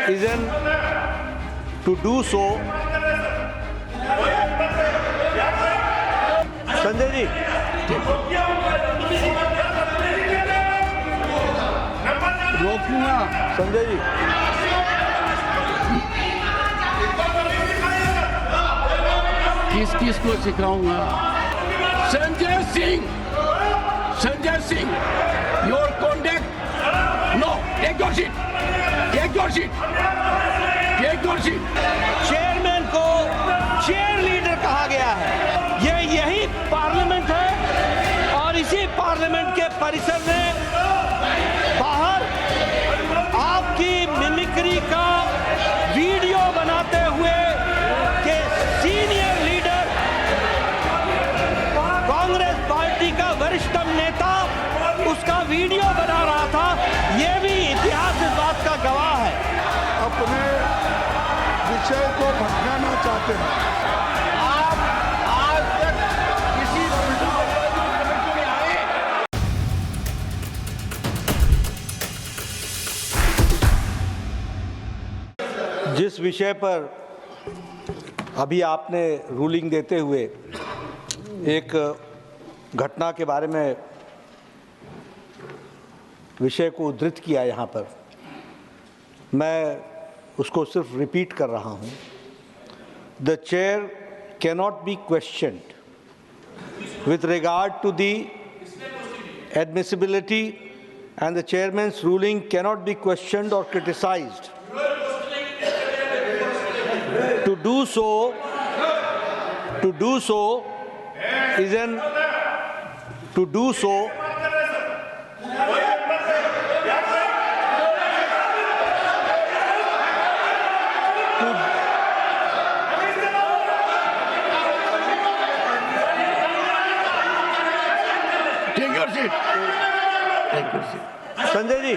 isn't to do so. Sanjay ji, रोकूंगा। संजय जी, किस को सिखाऊंगा? Sanjay Singh, your conduct, no, take your seat. Chairman को चेयर लीडर कहा गया है। यही पार्लियामेंट है और इसी पार्लियामेंट के परिसर में बाहर आपकी मिमिक्री का वीडियो बनाते हुए कि सीनियर लीडर कांग्रेस पार्टी का वरिष्ठतम नेता उसका वीडियो बना रहा था। यह भी इतिहास इस बात का गवाह है। अपने विषय को भटकाना चाहते हैं। आप आज तक किसी कमेटी में आए? जिस विषय पर अभी आपने रूलिंग देते हुए एक घटना के बारे में विषय को उद्धृत किया, यहाँ पर मैं उसको सिर्फ रिपीट कर रहा हूँ। The chair cannot be questioned with regard to the admissibility, and the chairman's ruling cannot be questioned or criticized. To do so is an to do so Take your seat. Sanjay ji,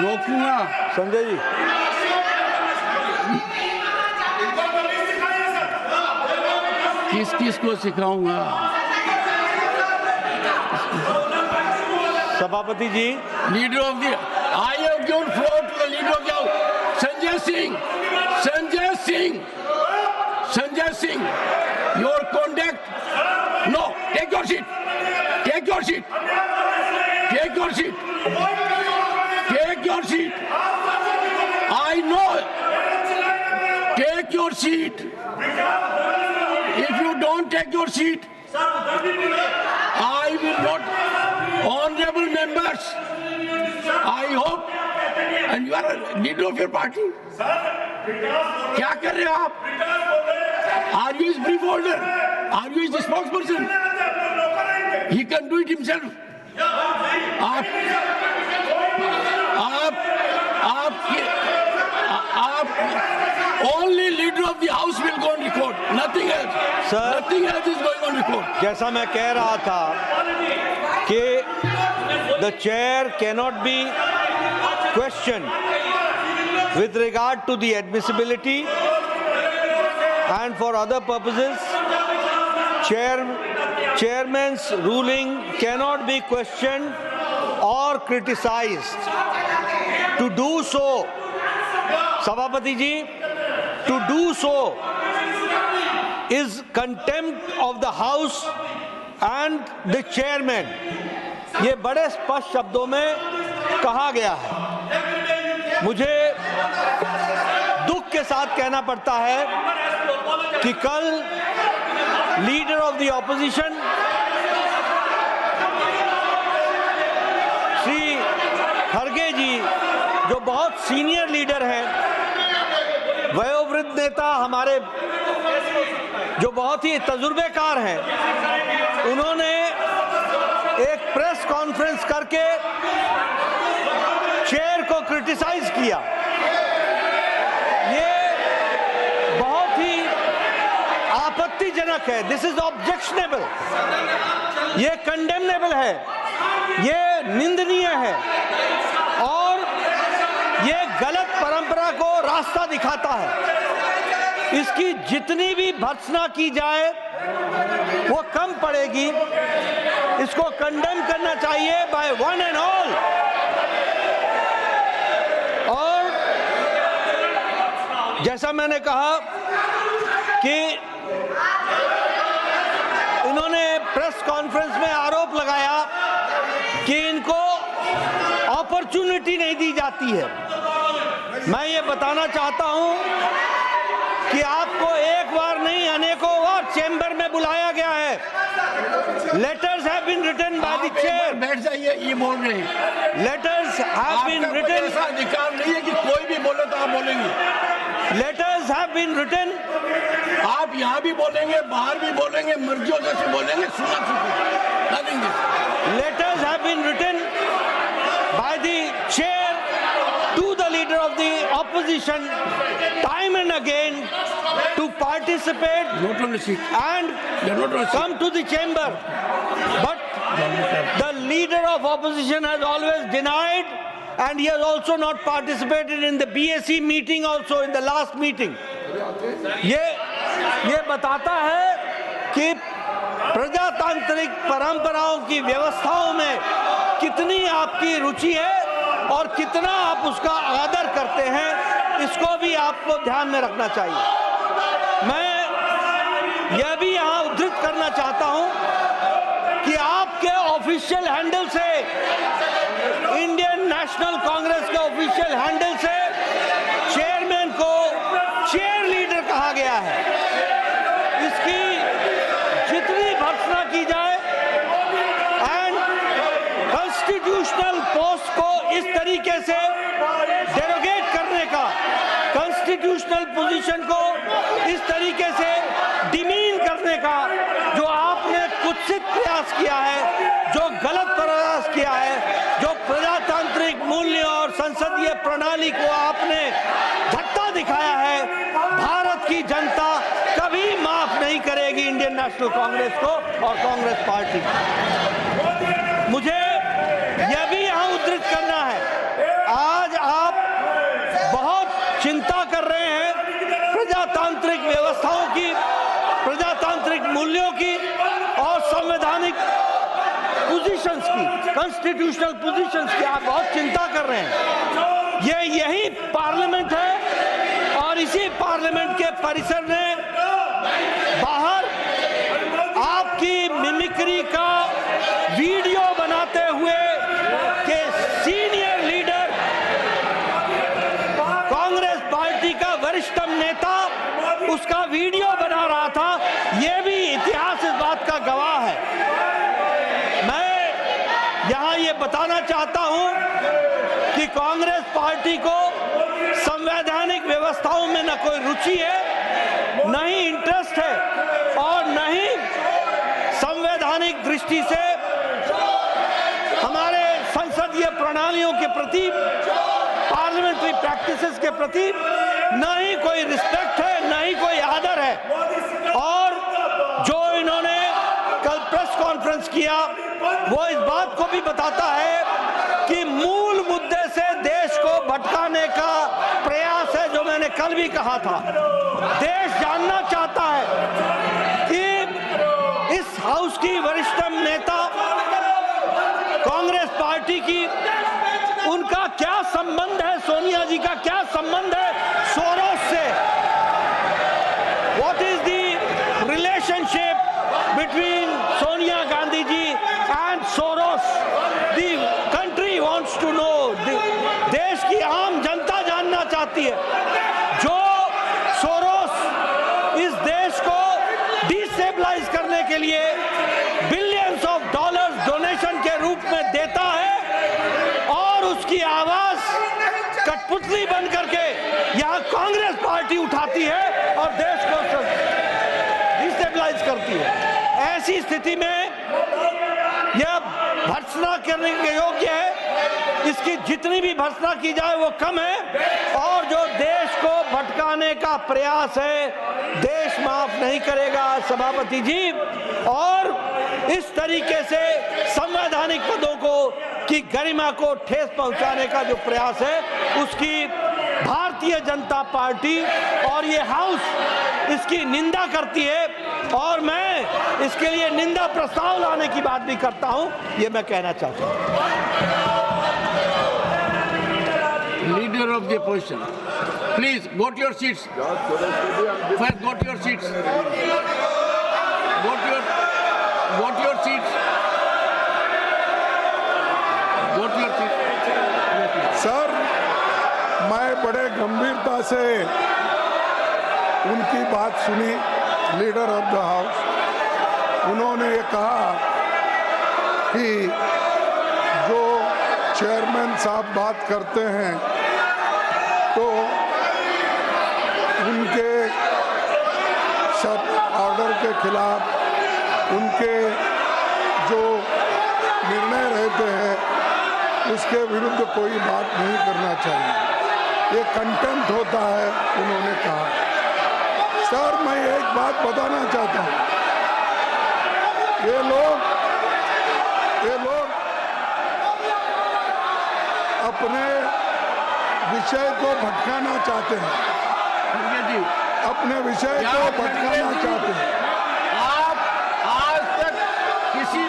रोकूंगा। संजय जी, किस को सिखाऊंगा? सभापति ji, leader of the I have given floor to the leader of the Sanjay Singh, your conduct, no, take your seat. I know. Take your seat. If you don't take your seat, I will not. Honorable members, I hope, and you are a leader of your party. क्या कर रहे हो आप? Are you his brief holder? Are you his spokesperson? He can do it himself. Only leader of the house will go on record. Nothing else. Sir, nothing else is going on record. जैसा मैं कह रहा था कि the chair cannot be questioned with regard to the admissibility and for other purposes. Chairman's ruling cannot be questioned or criticized. To do so, सभापति जी, to do so is contempt of the house and the chairman. ये बड़े स्पष्ट शब्दों में कहा गया है। मुझे दुख के साथ कहना पड़ता है कि कल leader of the opposition Shri खड़गे जी, जो बहुत सीनियर लीडर हैं, वयोवृद्ध नेता हमारे, जो बहुत ही तजुर्बेकार हैं, उन्होंने एक प्रेस कॉन्फ्रेंस करके चेयर को क्रिटिसाइज किया। ये बहुत ही आपत्तिजनक है। दिस इज ऑब्जेक्शनेबल, ये कंडेमनेबल है, ये निंदनीय है और ये गलत परंपरा को रास्ता दिखाता है। इसकी जितनी भी भर्त्सना की जाए वो कम पड़ेगी। इसको कंडेम करना चाहिए बाय वन एंड ऑल। और जैसा मैंने कहा कि इन्होंने प्रेस कॉन्फ्रेंस में आरोप लगाया कि इनको अपॉर्चुनिटी नहीं दी जाती है। मैं ये बताना चाहता हूं कि आपको एक बार नहीं अनेकों बार चेंबर में बुलाया गया है। Letters have been written by the chair. बैठ जाइए, ये बोल रहे हैं। Letters have been written. ऐसा अधिकार नहीं है कि कोई भी बोले तो आप बोलेंगे। Letters have been written. आप यहाँ भी बोलेंगे, बाहर भी बोलेंगे, मर्जियों जैसे बोलेंगे, सुना चुके। Letters have been written by the chair to the leader of the opposition time and again to participate and come to the chamber. But the leader of opposition has always denied, and he has also not participated in the BSc meeting also in the last meeting. ये बताता है कि प्रजातांत्रिक परंपराओं की व्यवस्थाओं में कितनी आपकी रुचि है और कितना आप उसका आदर करते हैं, इसको भी आपको ध्यान में रखना चाहिए। मैं यह भी यहाँ उद्धृत करना चाहता हूँ कि आपके ऑफिशियल हैंडल से, इंडियन नेशनल कांग्रेस के ऑफिशियल हैंडल से चेयरमैन को चेयर लीडर कहा गया है। इसकी जितनी भर्त्सना की जाए एंड कॉन्स्टिट्यूशनल पोस्ट को इस तरीके से डेरोगेट करने का, कॉन्स्टिट्यूशनल पोजीशन को इस तरीके से डिमीन करने का जो आपने कुत्सित प्रयास किया है, जो गलत प्रयास किया है, जो प्रजातांत्रिक मूल्यों और संसदीय प्रणाली को आपने झटका दिखाया है, भारत की जनता कभी माफ नहीं करेगी इंडियन नेशनल कांग्रेस को और कांग्रेस पार्टी को। मुझे यह भी यहाँ उद्धृत करना है, आज आप बहुत चिंता कर रहे हैं प्रजातांत्रिक व्यवस्थाओं की, प्रजातांत्रिक मूल्यों की और संवैधानिक पोजीशंस की, कॉन्स्टिट्यूशनल पोजीशंस की आप बहुत चिंता कर रहे हैं। यही पार्लियामेंट है और इसी पार्लियामेंट के परिसर ने बाहर आपकी मिमिक्री का वीडियो बनाते हुए के सीनियर लीडर, कांग्रेस पार्टी का वरिष्ठतम नेता उसका वीडियो बना रहा था। यह भी इतिहास इस बात का गवाह है। मैं यहां ये बताना चाहता हूं कि कांग्रेस पार्टी को संवैधानिक व्यवस्थाओं में न कोई रुचि है, न ही इंटरेस्ट है और न ही संवैधानिक दृष्टि से हमारे संसदीय प्रणालियों के प्रति, पार्लियामेंट्री प्रैक्टिसेस के प्रति न ही कोई रिस्पेक्ट है, न ही कोई आदर है। और जो इन्होंने कल प्रेस कॉन्फ्रेंस किया वो इस बात को भी बताता है कि मूल मुद्दे से देश को भटकाने का प्रयास है, जो मैंने कल भी कहा था। देश जानना चाहता है कि इस हाउस की वरिष्ठतम नेता कांग्रेस पार्टी की, उनका क्या संबंध है, सोनिया जी का क्या संबंध है सोरोस से। What is the relationship between Sonia Gandhi ji and Soros? The country wants to know. देश की आम जनता जानना चाहती है। जो सोरोस इस देश को डिस्टेबलाइज करने के लिए बिलियंस ऑफ डॉलर्स डोनेशन के रूप में देता है और उसकी आवाज कठपुतली बन करके यहाँ कांग्रेस पार्टी उठाती है और देश को डिस्टेबलाइज करती है। ऐसी स्थिति में यह भर्त्सना करने के योग्य है। इसकी जितनी भी भर्त्सना की जाए वो कम है और जो देश को भटकाने का प्रयास है, देश माफ नहीं करेगा सभापति जी। और इस तरीके से संवैधानिक पदों को की गरिमा को ठेस पहुंचाने का जो प्रयास है, उसकी भारतीय जनता पार्टी और ये हाउस इसकी निंदा करती है। और मैं इसके लिए निंदा प्रस्ताव लाने की बात भी करता हूं, ये मैं कहना चाहता हूं। Leader of the opposition, please go to your seats. First, go to your seats. Go to your seats. Go to your seats. Sir, मैं बड़े गंभीरता से उनकी बात सुनी, लीडर ऑफ द हाउस। उन्होंने ये कहा कि जो चेयरमैन साहब बात करते हैं तो उनके सब ऑर्डर के खिलाफ उनके जो निर्णय रहते हैं उसके विरुद्ध कोई बात नहीं करना चाहिए। ये कंटेम्प्ट होता है, उन्होंने कहा। सर, मैं एक बात बताना चाहता हूँ, ये लोग अपने विषय को भटकाना चाहते हैं, खड़गे जी, अपने विषय को भटकाना चाहते हैं। आप आज तक किसी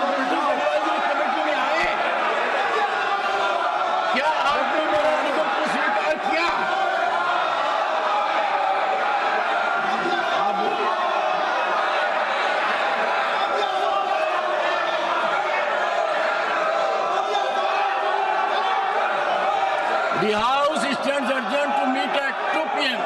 कमेटी में आए क्या? आपने मेरे अनुभव को स्वीकार किया? The House stands adjourned to meet at 2 p.m.